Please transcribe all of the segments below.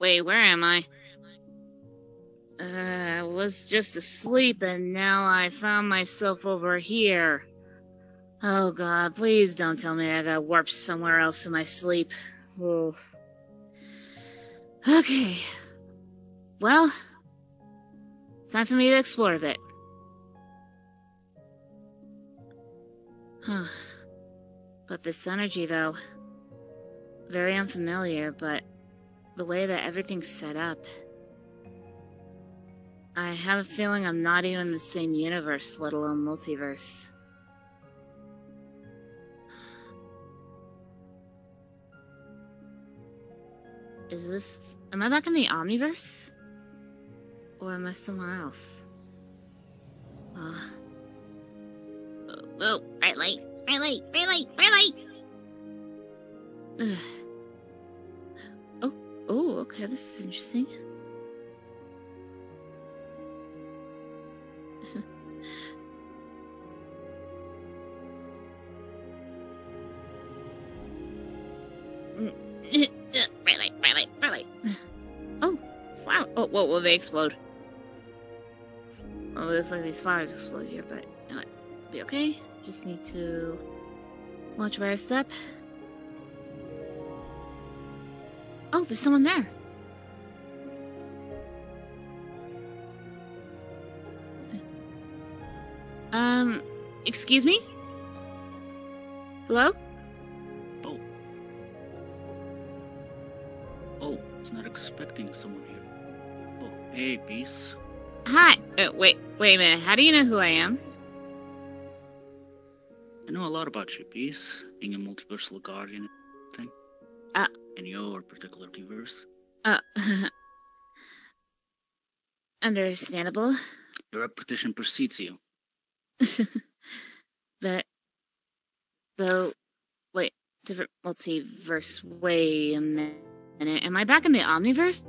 Wait, where am I? I was just asleep and now I found myself over here. Oh god, please don't tell me I got warped somewhere else in my sleep. Ooh. Okay. Well, time for me to explore a bit. Huh. But this energy, though, very unfamiliar, but the way that everything's set up, I have a feeling I'm not even in the same universe, let alone multiverse. Is this... Am I back in the Omniverse? Or am I somewhere else? Oh, bright light, bright light, bright light, bright light! Oh, okay, this is interesting. Bright light, bright light, bright light. Oh, wow. Oh, whoa, will they explode? Well, it looks like these flowers explode here, but you know what? Be okay. Just need to watch where I step. Oh, there's someone there. Excuse me? Hello? Oh, I was not expecting someone here. Oh, hey, Beast. Hi. Wait a minute. How do you know who I am? I know a lot about you, Beast. Being a multiversal guardian thing. In your particular universe. Understandable. Your reputation precedes you. But... Though... Wait, different multiverse. Wait a minute. Am I back in the Omniverse?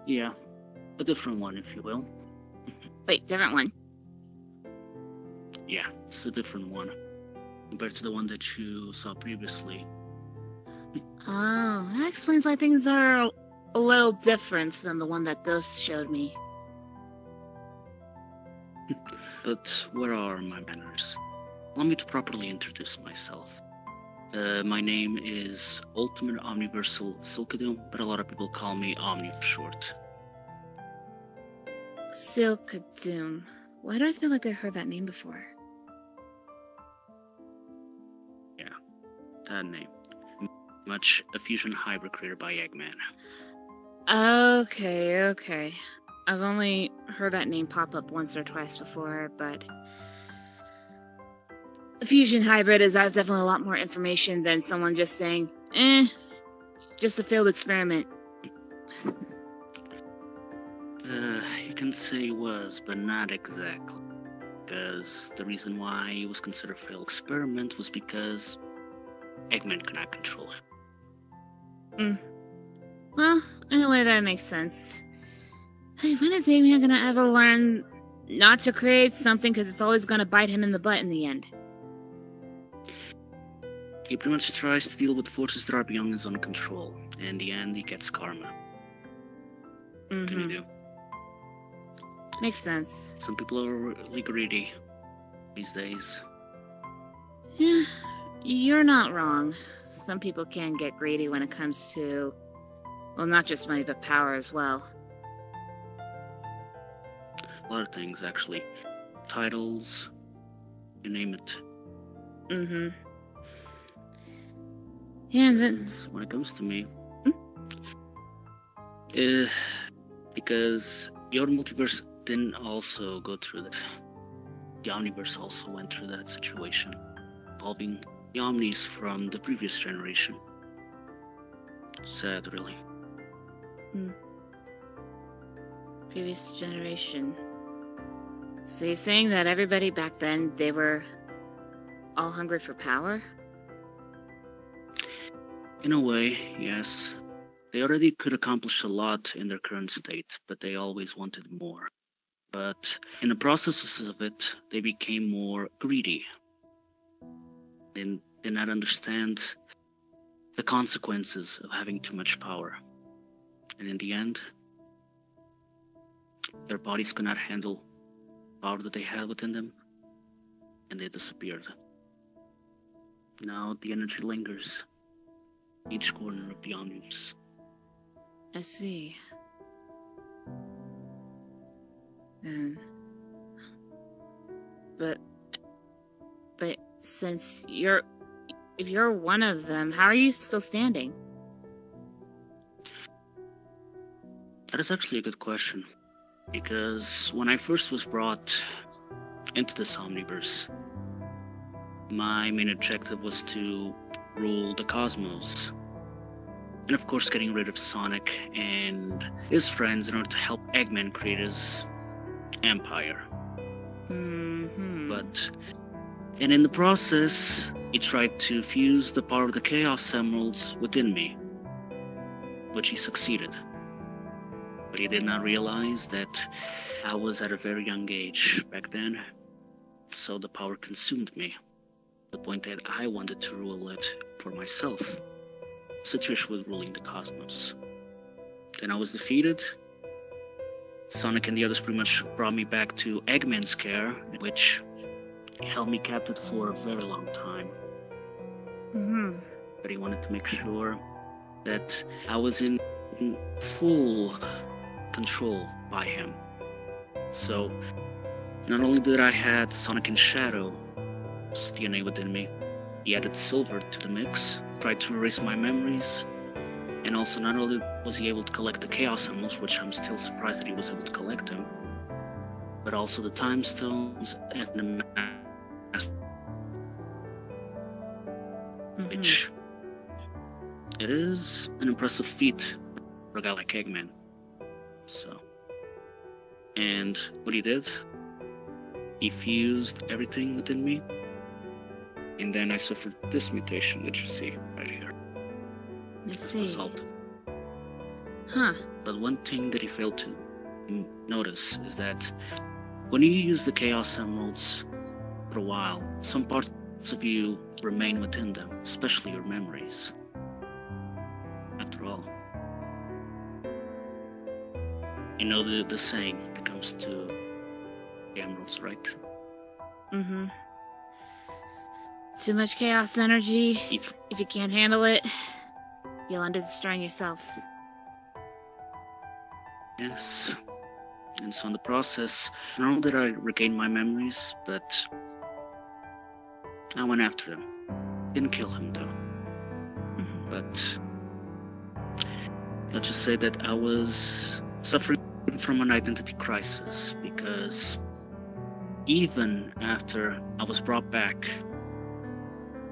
Yeah, a different one, if you will. Wait, different one? Yeah, it's a different one. Compared to the one that you saw previously. Oh, that explains why things are a little different than the one that Ghost showed me. But where are my manners? Allow me to properly introduce myself. My name is Ultimate Omniversal Seelkadoom, but a lot of people call me Omni for short. Seelkadoom. Why do I feel like I heard that name before? Yeah, that name. Much a fusion hybrid created by Eggman. Okay. I've only heard that name pop up once or twice before, but... The fusion hybrid is definitely a lot more information than someone just saying, just a failed experiment. You can say was, but not exactly. Because the reason why it was considered a failed experiment was because Eggman could not control it. Well, in a way that makes sense. Hey, when is Eggman gonna ever learn not to create something because it's always gonna bite him in the butt in the end? He pretty much tries to deal with forces that are beyond his own control. And in the end, he gets karma. What can you do? Makes sense. Some people are really greedy these days. Yeah, you're not wrong. Some people can get greedy when it comes to, well, not just money, but power as well. A lot of things, actually. Titles, you name it. Yeah, and then... When it comes to me, because your multiverse didn't also go through that. The Omniverse also went through that situation, involving the Omnis from the previous generation. Sad, really. Previous generation. So you're saying that everybody back then, they were all hungry for power? In a way, yes. They already could accomplish a lot in their current state, but they always wanted more. But in the process of it, they became more greedy. They did not understand the consequences of having too much power. And in the end, their bodies could not handle the power that they had within them, and they disappeared. Now the energy lingers in each corner of the Omniverse. I see. And... But since if you're one of them, how are you still standing? That is actually a good question. Because when I first was brought into this Omniverse, my main objective was to rule the cosmos. And of course getting rid of Sonic and his friends in order to help Eggman create his empire. And in the process, he tried to fuse the power of the Chaos Emeralds within me, which he succeeded. But he did not realize that I was at a very young age back then, so the power consumed me, to the point that I wanted to rule it for myself. Situation with ruling the cosmos. Then I was defeated. Sonic and the others pretty much brought me back to Eggman's care, which held me captive for a very long time. But he wanted to make sure that I was in full control by him. So, not only did I have Sonic and Shadow's DNA within me, he added Silver to the mix, tried to erase my memories, and also not only was he able to collect the Chaos Emeralds, which I'm still surprised that he was able to collect them, but also the Time Stones and the Mask, which it is an impressive feat for a guy like Eggman. So, and what he did, he fused everything within me, and then I suffered this mutation that you see right here. I see. Result. Huh. But one thing that he failed to notice is that when you use the Chaos Emeralds for a while, some parts of you remain within them, especially your memories. After all, you know the saying when it comes to the emeralds, right? Too much chaos energy. If you can't handle it, you'll end up destroying yourself. Yes. And so in the process, not only did I regain my memories, but I went after him. Didn't kill him though. But let's just say that I was suffering from an identity crisis, because even after I was brought back,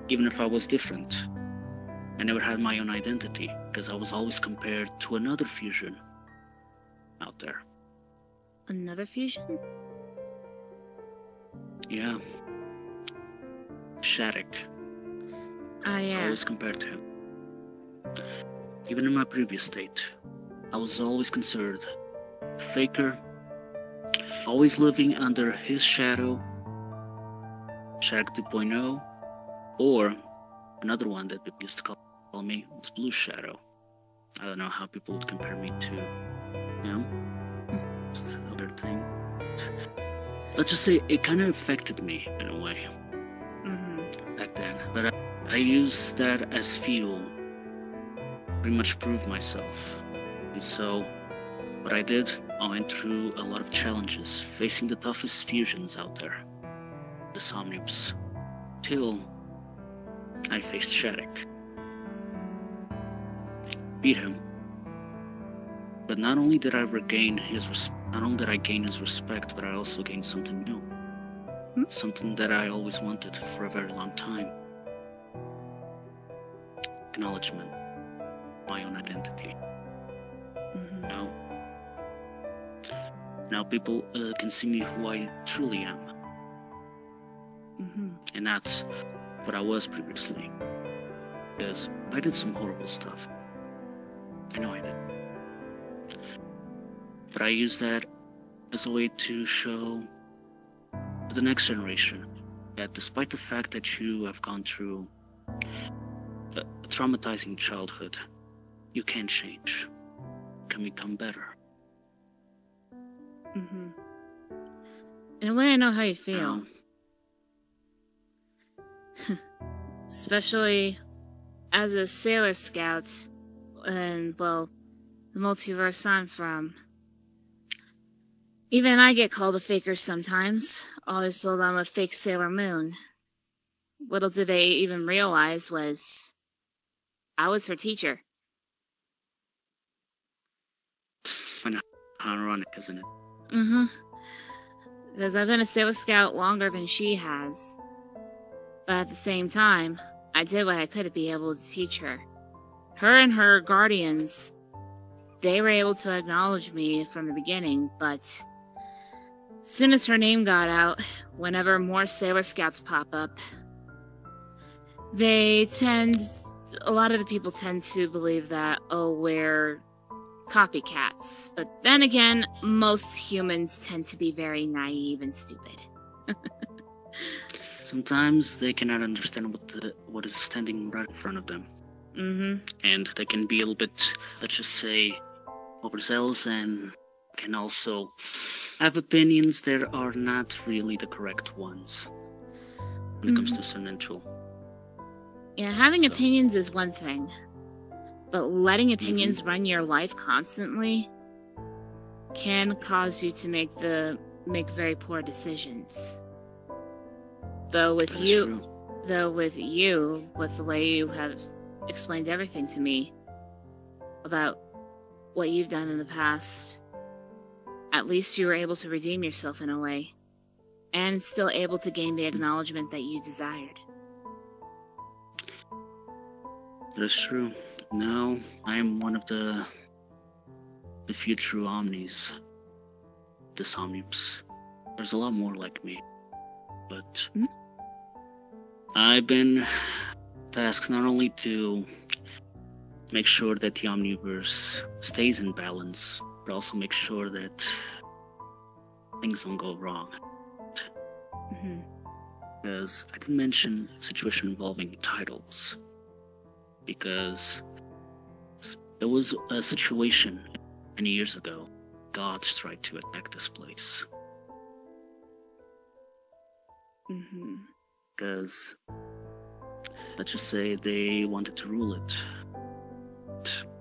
even if I was different, I never had my own identity, because I was always compared to another fusion out there. Another fusion? Yeah. Shattuck. Ah, I was yeah. always compared to him. Even in my previous state, I was always considered a faker, always living under his shadow, Shattuck 2.0, or another one that people used to call me was Blue Shadow. I don't know how people would compare me to him. Just another thing. Let's just say it kind of affected me in a way back then. But I used that as fuel, pretty much prove myself. And so what I did, I went through a lot of challenges, facing the toughest fusions out there, the Omniverse, till I faced Shattuck. Beat him. But not only did I regain gain his respect, but I also gained something new. Something that I always wanted for a very long time. Acknowledgement. My own identity. Now people can see me who I truly am. And that's what I was previously. Because I did some horrible stuff. I know I did. But I use that as a way to show to the next generation that despite the fact that you have gone through a traumatizing childhood, you can change. You can become better. Mm-hmm. In a way, I know how you feel. Especially as a Sailor Scout, and, well, the multiverse I'm from. Even I get called a faker sometimes. Always told I'm a fake Sailor Moon. Little did they even realize was I was her teacher. And ironic, isn't it? Mm-hmm. Because I've been a Sailor Scout longer than she has. But at the same time, I did what I could to be able to teach her. Her and her guardians, they were able to acknowledge me from the beginning, but as soon as her name got out, whenever more Sailor Scouts pop up, a lot of the people tend to believe that, oh, we're copycats. But then again, most humans tend to be very naive and stupid. Sometimes they cannot understand what is standing right in front of them. Mm-hmm. And they can be a little bit, let's just say, overzealous, and can also have opinions that are not really the correct ones when it comes to Supernatural. Yeah, having opinions is one thing, but letting opinions run your life constantly can cause you to make very poor decisions. Though with you, with the way you have explained everything to me about what you've done in the past, at least you were able to redeem yourself in a way, and still able to gain the acknowledgement that you desired. That's true. Now, I am one of the few true Omnis. This Omniverse. There's a lot more like me. But I've been tasked not only to make sure that the Omniverse stays in balance, but also make sure that things don't go wrong. Because I didn't mention a situation involving titles. Because there was a situation many years ago. Gods tried to attack this place. Because, let's just say, they wanted to rule it.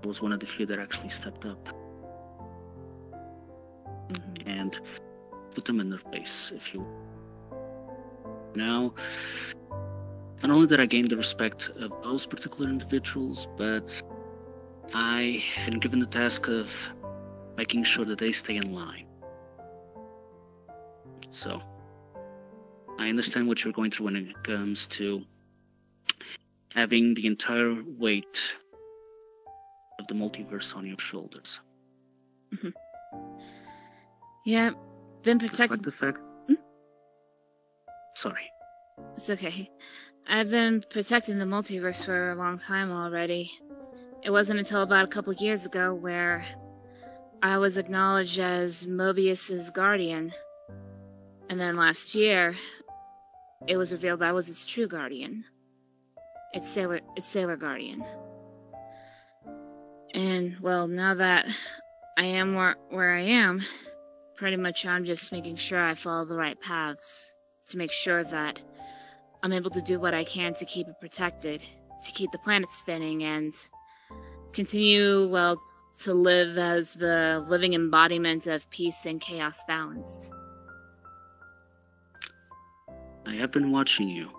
I was one of the few that actually stepped up. And put them in their place, if you will. Now, not only did I gain the respect of those particular individuals, but I am given the task of making sure that they stay in line. So, I understand what you're going through when it comes to having the entire weight of the multiverse on your shoulders. Yeah, been protected. Despite the fact... Sorry. It's okay. I've been protecting the multiverse for a long time already. It wasn't until about a couple years ago where I was acknowledged as Mobius's guardian. And then last year, it was revealed I was its true guardian. It's Sailor Guardian. And, well, now that I am where I am, pretty much I'm just making sure I follow the right paths to make sure that I'm able to do what I can to keep it protected, to keep the planet spinning, and continue, well, to live as the living embodiment of peace and chaos balanced. I have been watching you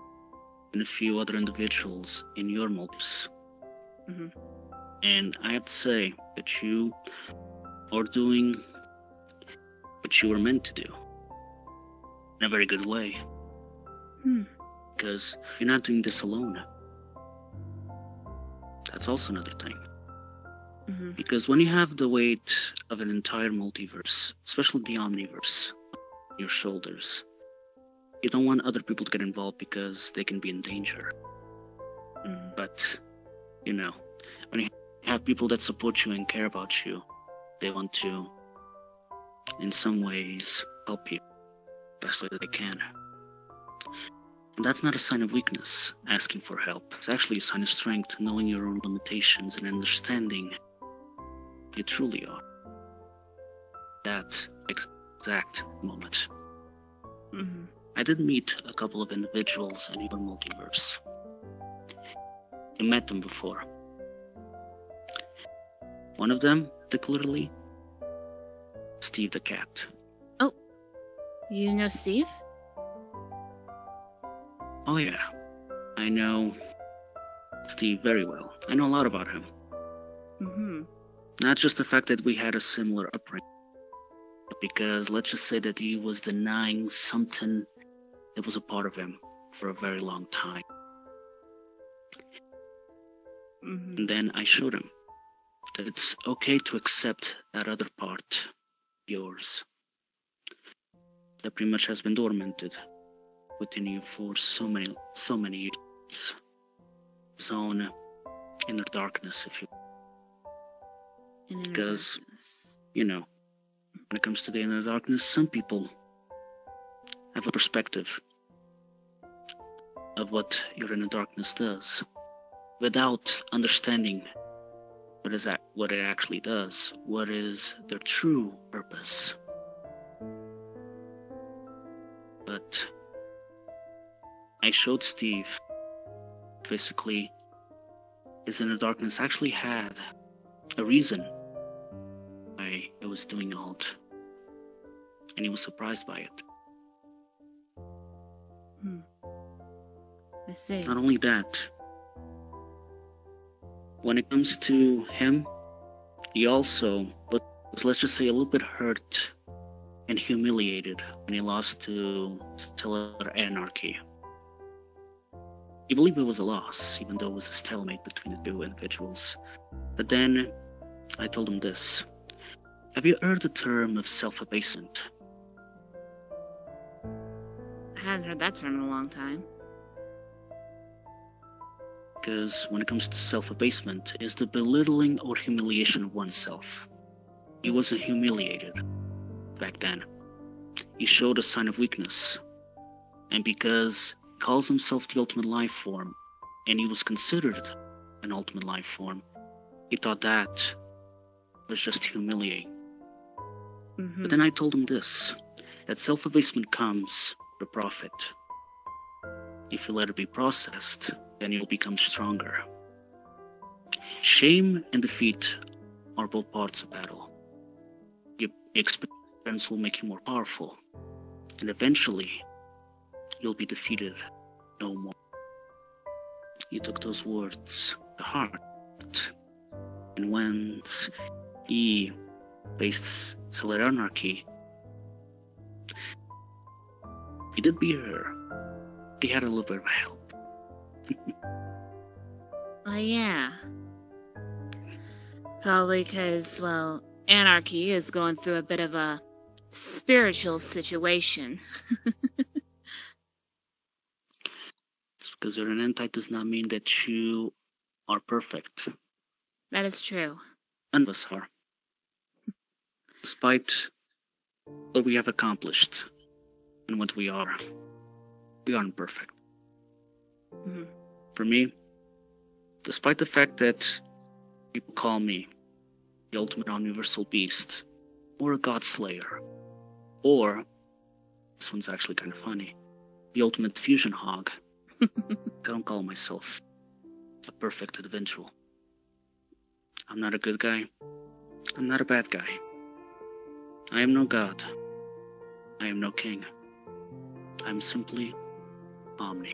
and a few other individuals in your multiverse. And I have to say that you are doing what you were meant to do. In a very good way. Because you're not doing this alone. That's also another thing. Because when you have the weight of an entire multiverse, especially the Omniverse, on your shoulders, you don't want other people to get involved because they can be in danger. But, you know, when you have people that support you and care about you, they want to, in some ways, help you best way that they can. And that's not a sign of weakness, asking for help. It's actually a sign of strength, knowing your own limitations and understanding who you truly are. That exact moment. Mm-hmm. I did meet a couple of individuals in your multiverse. You met them before. One of them, particularly, Steve the cat. Oh, you know Steve? Oh yeah, I know Steve very well. I know a lot about him. Mm-hmm. Not just the fact that we had a similar upbringing, but because let's just say that he was denying something that was a part of him for a very long time. Mm-hmm. And then I showed him that it's okay to accept that other part, yours, that pretty much has been dormanted within you for so many years. His own inner darkness, if you will. Because, you know, when it comes to the inner darkness, some people have a perspective of what your inner darkness does without understanding what it actually does, what is their true purpose. But I showed Steve, basically, his inner darkness actually had a reason why it was doing alt, and he was surprised by it. I see. Not only that, when it comes to him, he also was, let's just say, a little bit hurt and humiliated when he lost to Stellar Anarchy. He believed it was a loss, even though it was a stalemate between the two individuals. But then, I told him this. Have you heard the term of self-abasement? I hadn't heard that term in a long time. Because when it comes to self-abasement, is the belittling or humiliation of oneself. He wasn't humiliated back then. He showed a sign of weakness. And because he calls himself the ultimate life form, and he was considered an ultimate life form, he thought that was just humiliating. Mm-hmm. But then I told him this, that self-abasement comes for profit. If you let it be processed, then you'll become stronger. Shame and defeat are both parts of battle. Your experience will make you more powerful, and eventually, you'll be defeated no more. He took those words to heart, and when he faced Stellar Anarchy, he did beat her. He had a little bit of help. Oh, yeah. Probably because, well, Anarchy is going through a bit of a spiritual situation. Just because you're an anti does not mean that you are perfect. That is true. None of us are. Despite what we have accomplished and what we are, we aren't perfect. Mm-hmm. For me, despite the fact that people call me the ultimate omniversal beast, or a god slayer, or, this one's actually kind of funny, the ultimate fusion hog, I don't call myself a perfect individual. I'm not a good guy. I'm not a bad guy. I am no god. I am no king. I'm simply Omni.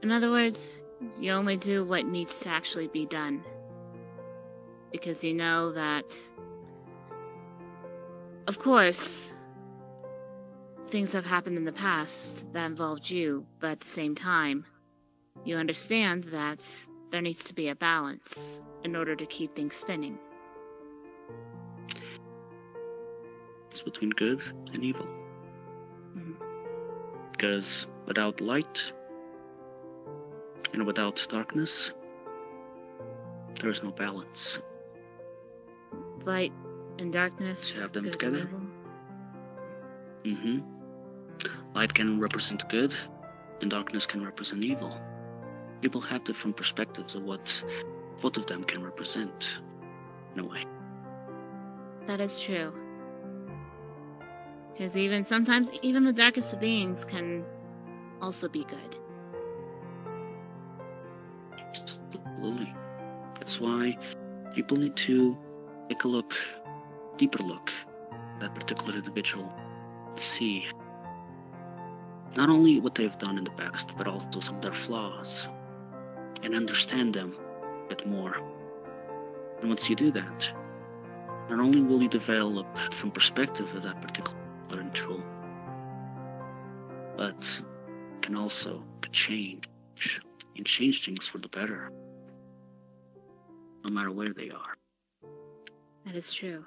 In other words, you only do what needs to actually be done. Because you know that, of course, things have happened in the past that involved you, but at the same time, you understand that there needs to be a balance in order to keep things spinning. It's between good and evil. Mm-hmm. Because without light and without darkness, there is no balance. Light and darkness, To have them good together. and evil. Mm-hmm. Light can represent good, and darkness can represent evil. People have different perspectives of what both of them can represent, in a way. That is true. Because sometimes even the darkest of beings can also be good. Absolutely. That's why people need to take a deeper look at that particular individual, and see not only what they've done in the past, but also some of their flaws, and understand them a bit more. And once you do that, not only will you develop from perspective of that particular individual, but can also change and change things for the better, no matter where they are. That is true.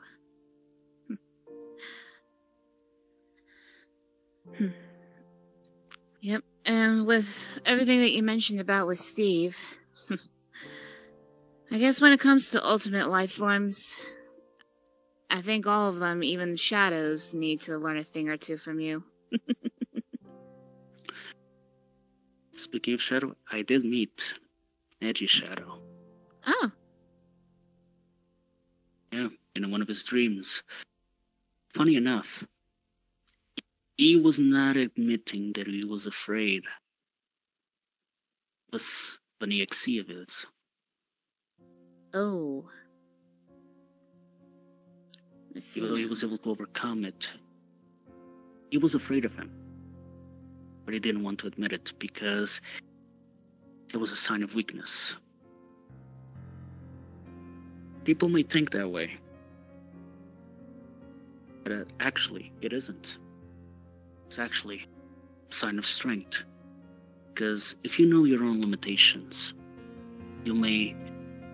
Yep, and with everything that you mentioned about with Steve, I guess when it comes to ultimate life forms, I think all of them, even shadows, need to learn a thing or two from you. Speaking of shadow, I did meet Edgy Shadow. Oh. Yeah, in one of his dreams. Funny enough, he was not admitting that he was afraid of an EXE of his. Oh. Let's see. Even though he was able to overcome it, he was afraid of him. But he didn't want to admit it because it was a sign of weakness. People may think that way, but actually, it isn't. It's actually a sign of strength. Because if you know your own limitations, you may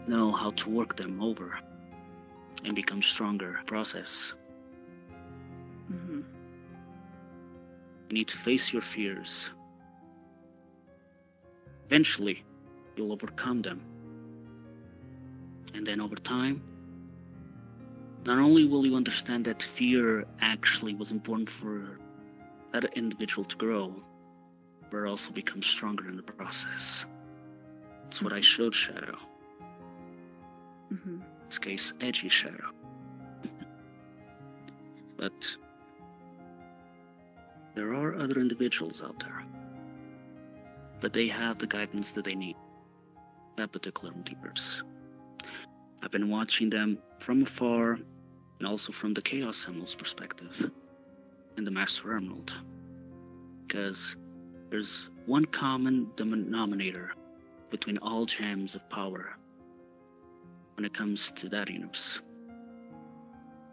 know how to work them over and become stronger in the process. Mm-hmm. You need to face your fears. Eventually, you'll overcome them. And then over time, not only will you understand that fear actually was important for that individual to grow, but also become stronger in the process. That's what I showed Shadow. Mm-hmm. In this case, Edgy Shadow. But there are other individuals out there, but they have the guidance that they need. That particular Omniverse. I've been watching them from afar, and also from the Chaos Emerald's perspective, and the Master Emerald. Because there's one common denominator between all gems of power when it comes to that universe.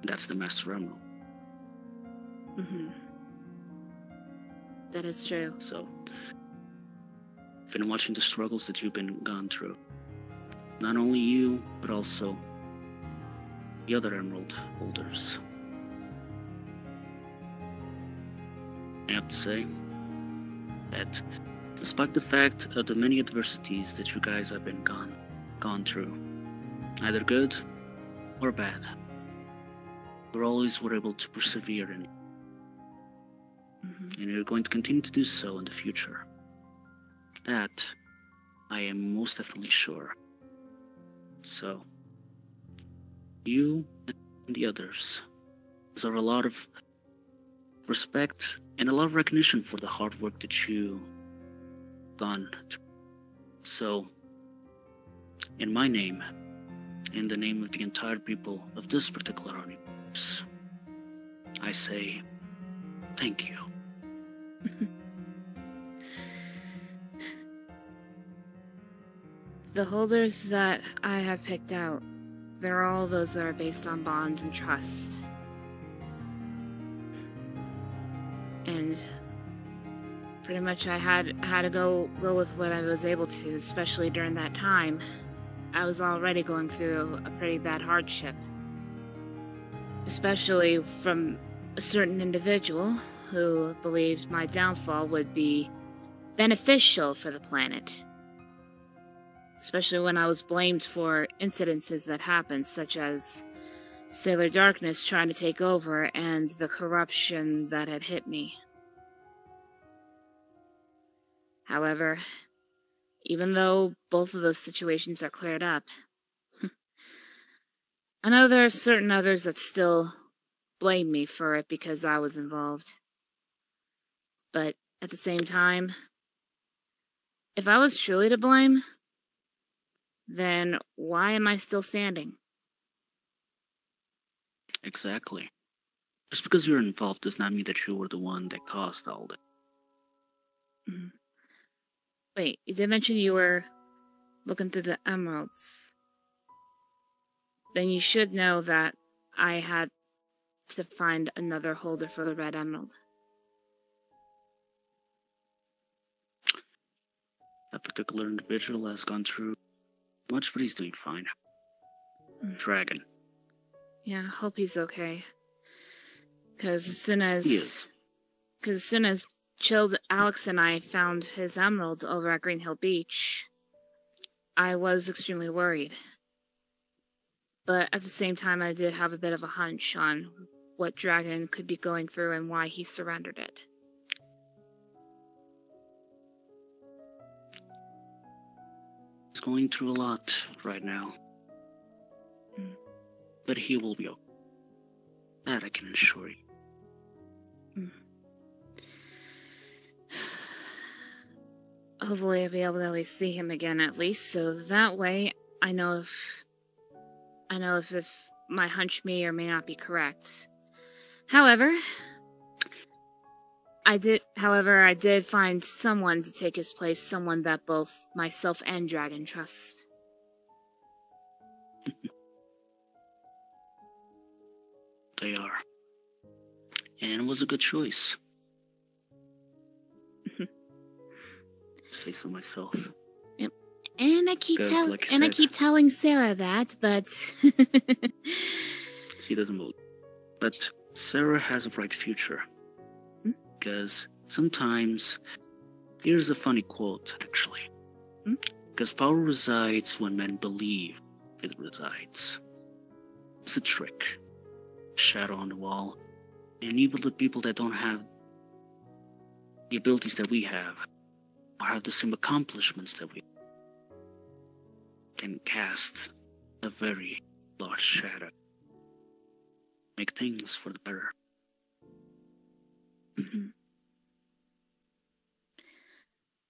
That's the Master Emerald. Mm-hmm. That is true. So, I've been watching the struggles that you've been gone through. Not only you, but also the other Emerald holders. I have to say that despite the fact of the many adversities that you guys have been gone through, either good or bad, you always were able to persevere in. Mm-hmm. And you're going to continue to do so in the future. That I am most definitely sure. So, you and the others deserve a lot of respect and a lot of recognition for the hard work that you done. So, in my name, in the name of the entire people of this particular universe, I say thank you. The holders that I have picked out, they're all those that are based on bonds and trust. And pretty much I had to go with what I was able to, especially during that time. I was already going through a pretty bad hardship. Especially from a certain individual who believed my downfall would be beneficial for the planet. Especially when I was blamed for incidences that happened, such as Sailor Darkness trying to take over and the corruption that had hit me. However, even though both of those situations are cleared up, I know there are certain others that still blame me for it because I was involved. But at the same time, if I was truly to blame, then why am I still standing? Exactly. Just because you're involved does not mean that you were the one that caused all that. Wait, you did mention you were looking through the emeralds. Then you should know that I had to find another holder for the red emerald. That particular individual has gone through much, but he's doing fine. Dragon. Yeah, hope he's okay. Because as soon as... He is. Because as soon as Chilled Alex and I found his emerald over at Green Hill Beach, I was extremely worried. But at the same time, I did have a bit of a hunch on what Dragon could be going through and why he surrendered it. He's going through a lot right now. But he will be okay. That I can assure you. Hopefully I'll be able to at least see him again at least, so that way I know if my hunch may or may not be correct. However, I did find someone to take his place, someone that both myself and Dragon trust. They are. And it was a good choice. Say so myself. Yep. And I keep I keep telling Sarah that, but she doesn't believe. But Sarah has a bright future. Because sometimes here's a funny quote, actually. Because power resides when men believe it resides. It's a trick. Shadow on the wall. And even the people that don't have the abilities that we have, or have the same accomplishments that we can cast a very large shadow. Make things for the better.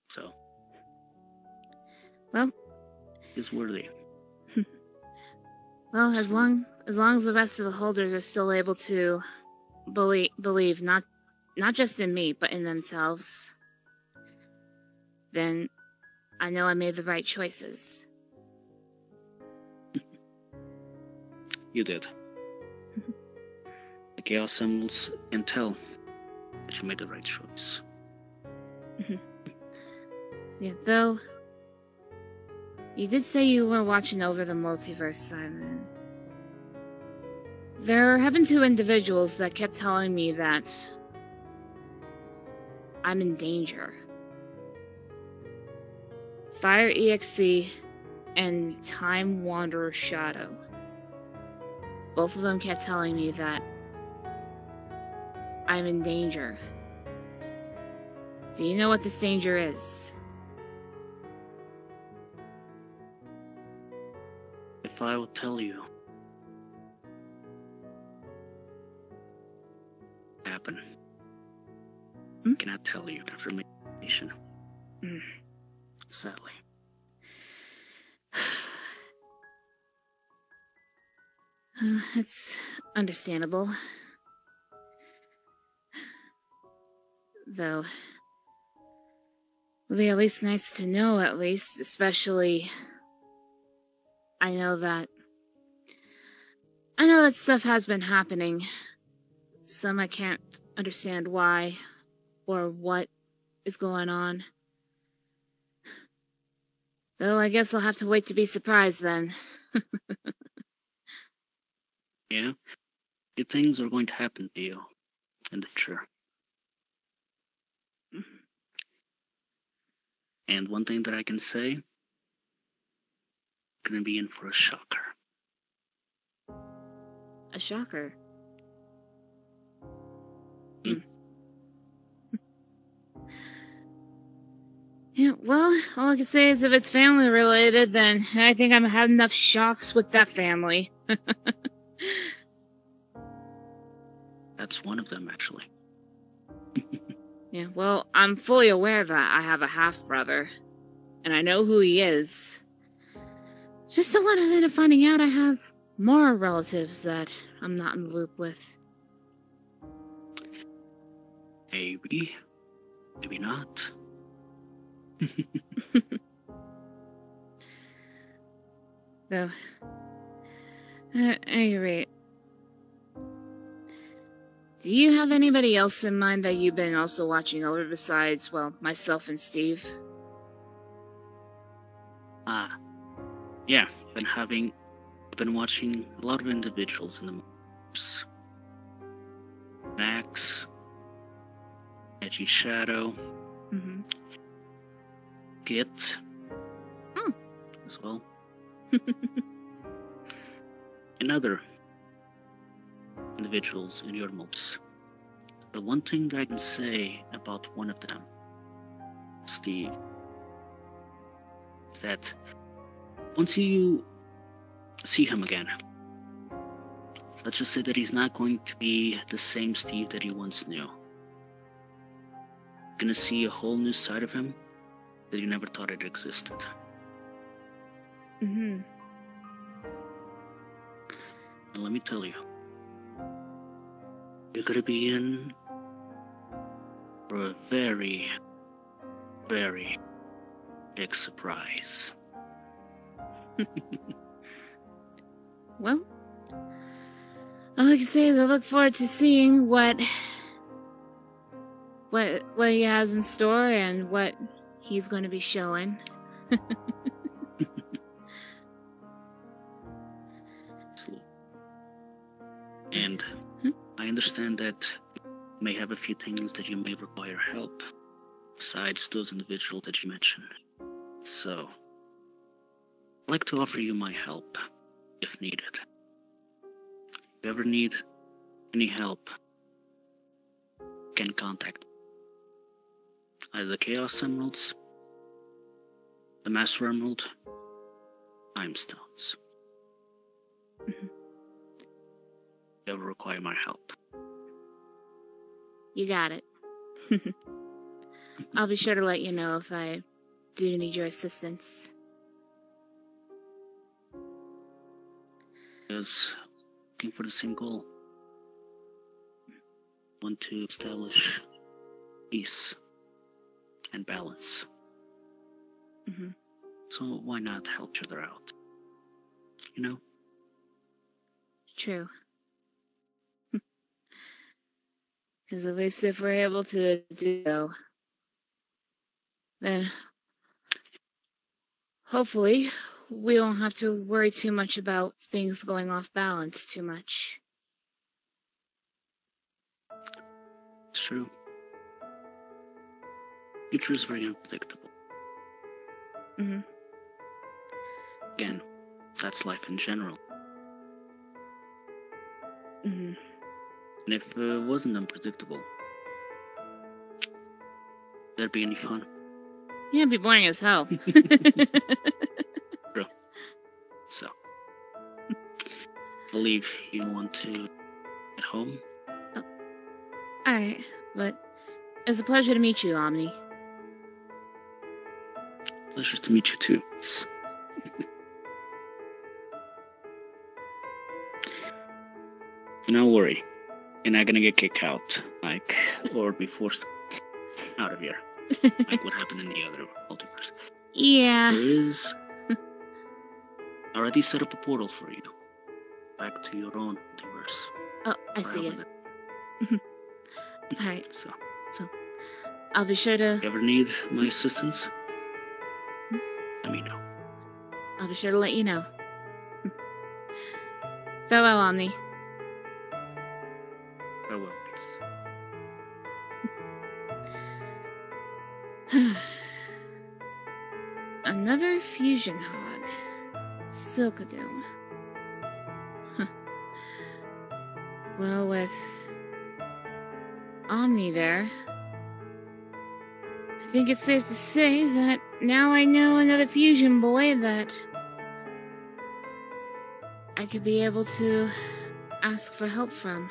So, well, it's worthy. Well, as long as the rest of the holders are still able to believe not just in me, but in themselves, then I know I made the right choices. You did. The Chaos Symbols can tell that you made the right choice. Yeah, though, you did say you were watching over the multiverse, Simon. There have been two individuals that kept telling me that I'm in danger. Fire EXE and Time Wanderer Shadow. Both of them kept telling me that I'm in danger. Do you know what this danger is? If I would tell you, happen. I cannot tell you the information. Sadly. It's understandable. Though, it would be at least nice to know, especially I know that stuff has been happening. Some I can't understand why or what is going on. Though I guess I'll have to wait to be surprised then. Yeah, good things are going to happen to you in the future. And one thing that I can say, you're gonna be in for a shocker. A shocker? Yeah, well, all I can say is if it's family related, then I think I've had enough shocks with that family. That's one of them, actually. Yeah, well, I'm fully aware that I have a half-brother, and I know who he is. Just don't want to end up finding out I have more relatives that I'm not in the loop with. Maybe. Maybe not. So, at any rate, do you have anybody else in mind that you've been also watching over besides, well, myself and Steve? Yeah, been watching a lot of individuals in the maps. Max, Edgy Shadow, Git, as well, and other individuals in your mobs. The one thing that I can say about one of them, Steve, is that once you see him again, let's just say that he's not going to be the same Steve that you once knew. You're gonna see a whole new side of him that you never thought it existed. And let me tell you, you're gonna be in for a very, very big surprise. Well, all I can say is I look forward to seeing what he has in store and what he's going to be showing. And I understand that you may have a few things that you may require help, besides those individuals that you mentioned. So, I'd like to offer you my help, if needed. If you ever need any help, you can contact either the Chaos Emeralds, the Master Emerald, Time Stones. If you ever require my help. You got it. I'll be sure to let you know if I do need your assistance. Is looking for the same goal. Want to establish peace and balance. So why not help each other out? You know? True. Because at least if we're able to do so, then hopefully we won't have to worry too much about things going off balance too much. It's true. Future is very unpredictable. Again, that's life in general. And if it wasn't unpredictable, there'd be any fun. Yeah, it'd be boring as hell. True. So, I believe you want to get home. Oh. Alright, but it's a pleasure to meet you, Omni. Pleasure to meet you too. Don't worry, you're not gonna get kicked out, or be forced out of here, like what happened in the other multiverse. Yeah. There is already set up a portal for you, back to your own multiverse. Oh, I see it. Alright. So, I'll be sure to... if you ever need my assistance, let me know. I'll be sure to let you know. Farewell, Omni. Farewell, peace. Another FUSIONHOG. Seelkadoom. Well, with Omni there, I think it's safe to say that now I know another fusion boy that I could be able to ask for help from.